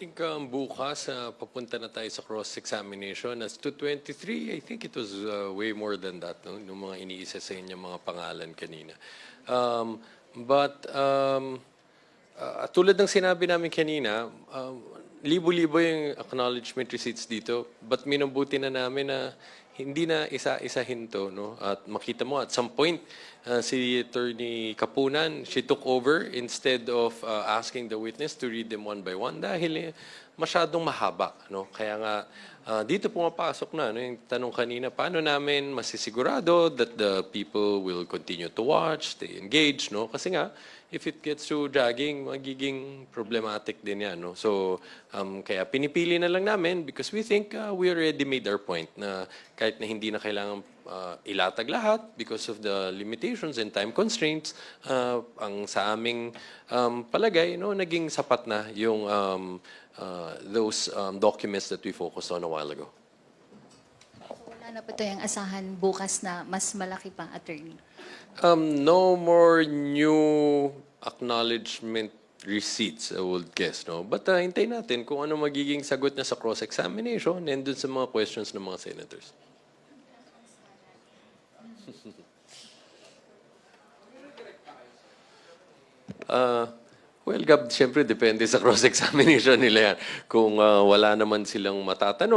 think bukas papunta na tayo sa cross-examination. As to 23, I think it was way more than that, no? Yung mga iniisa sa inyo mga pangalan kanina. Tulad ng sinabi namin kanina, libo-libo yung acknowledgement receipts dito, but minabuti na namin na hindi na isa-isahin to, no? At makita mo, at some point, si Attorney Kapunan, she took over instead of asking the witness to read them one by one dahil masyadong mahaba, no? Kaya nga, dito pumapasok na, no? Yung tanong kanina, paano namin masisigurado that the people will continue to watch, stay engaged, no? Kasi nga, if it gets too dragging, magiging problematic din yan. No? So, kaya pinipili na lang namin because we think we already made our point na kahit na hindi na kailangan ilatag lahat because of the limitations and time constraints, ang sa aming palagay, no, naging sapat na yung those documents that we focused on a while ago. Wala na po ito yung asahan bukas na mas malaki pang attorney. No more new acknowledgement receipts, I would guess, no? But hintayin natin kung ano magiging sagot niya sa cross-examination and dun sa mga questions ng mga senators. Well, Gab, siyempre depende sa cross-examination nila yan. Kung wala naman silang matatanong,